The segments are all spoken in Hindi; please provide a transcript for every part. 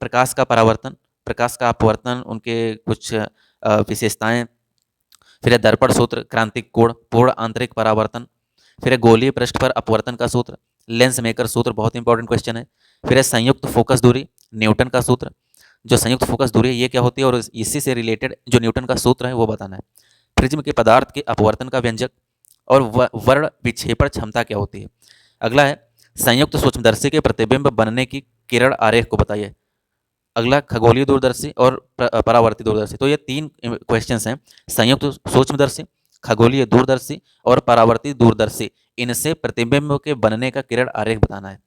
प्रकाश का परावर्तन, प्रकाश का अपवर्तन, उनके कुछ विशेषताएं। फिर है दर्पण सूत्र, क्रांतिक कोण, पूर्ण आंतरिक परावर्तन। फिर है गोलीय पृष्ठ पर अपवर्तन का सूत्र, लेंस मेकर सूत्र, बहुत इंपॉर्टेंट क्वेश्चन है। फिर है संयुक्त फोकस दूरी, न्यूटन का सूत्र। जो संयुक्त फोकस दूरी है ये क्या होती है और इसी से रिलेटेड जो न्यूटन का सूत्र है वो बताना है। प्रिज्म के पदार्थ के अपवर्तन का व्यंजक और वर्ण विक्षेपण क्षमता क्या होती है। अगला है संयुक्त सूक्ष्मदर्शी के प्रतिबिंब बनने की किरण आरेख को बताइए। अगला खगोलीय दूरदर्शी और परावर्ती दूरदर्शी। तो ये तीन क्वेश्चंस हैं, संयुक्त सूक्ष्मदर्शी, खगोलीय दूरदर्शी और परावर्ती दूरदर्शी, इनसे प्रतिबिंब के बनने का किरण आरेख बताना है।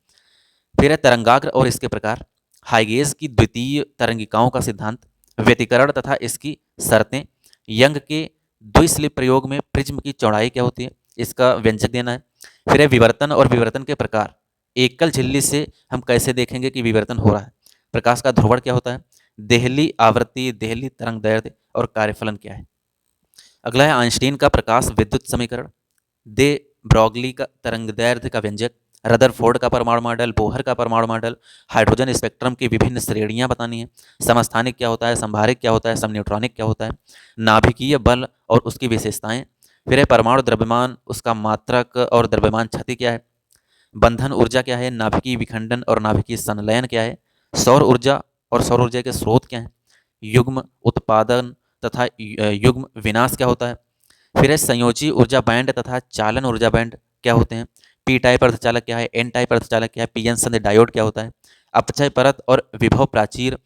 फिर है तरंगाग्र और इसके प्रकार, हाइगेज की द्वितीय तरंगिकाओं का सिद्धांत, व्यतिकरण तथा इसकी शर्तें, यंग के द्विस्लिप प्रयोग में प्रिज्म की चौड़ाई क्या होती है, इसका व्यंजक देना है। फिर है विवर्तन और विवर्तन के प्रकार, एकल झिल्ली से हम कैसे देखेंगे कि विवर्तन हो रहा है, प्रकाश का ध्रुवण क्या होता है, देहली आवृत्ति, देहली तरंग दैर्ध्य और कार्यफलन क्या है। अगला है आइंस्टीन का प्रकाश विद्युत समीकरण, दे ब्रॉगली का तरंग दैर्ध्य का व्यंजक, रदरफोर्ड का परमाणु मॉडल, बोहर का परमाणु मॉडल, हाइड्रोजन स्पेक्ट्रम की विभिन्न श्रेणियां बतानी है, समस्थानिक क्या होता है, संभारिक क्या होता है, समन्यूट्रॉनिक क्या होता है, नाभिकीय बल और उसकी विशेषताएं। फिर है परमाणु द्रव्यमान, उसका मात्रक और द्रव्यमान क्षति क्या है, बंधन ऊर्जा क्या है, नाभिकीय विखंडन और नाभिकीय संलयन क्या है, सौर ऊर्जा और सौर ऊर्जा के स्रोत क्या हैं, युग्म उत्पादन तथा युग्म विनाश क्या होता है। फिर है संयोजी ऊर्जा बैंड तथा चालन ऊर्जा बैंड क्या होते हैं, पी टाइप अर्धचालक क्या है, एन टाइप अर्धचालक क्या है, पीएन संधि डायोड क्या होता है, अपचय परत और विभव प्राचीर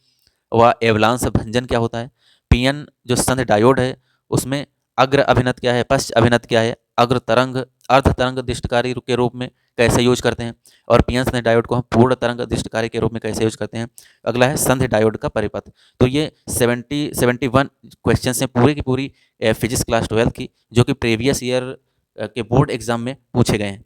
व एवलांस भंजन क्या होता है, पीएन जो संधि डायोड है उसमें अग्र अभिनत क्या है, पश्च अभिनत क्या है, अग्र तरंग अर्ध तरंग दिष्टकारी के रूप में कैसे यूज करते हैं, और पीएन संधि डायोड को हम पूर्ण तरंग दिष्टकारी के रूप में कैसे यूज करते हैं। अगला है संधि डायोड का परिपथ। तो ये 71 क्वेश्चन हैं पूरी की पूरी फिजिक्स क्लास 12 की, जो कि प्रीवियस ईयर के बोर्ड एग्जाम में पूछे गए हैं।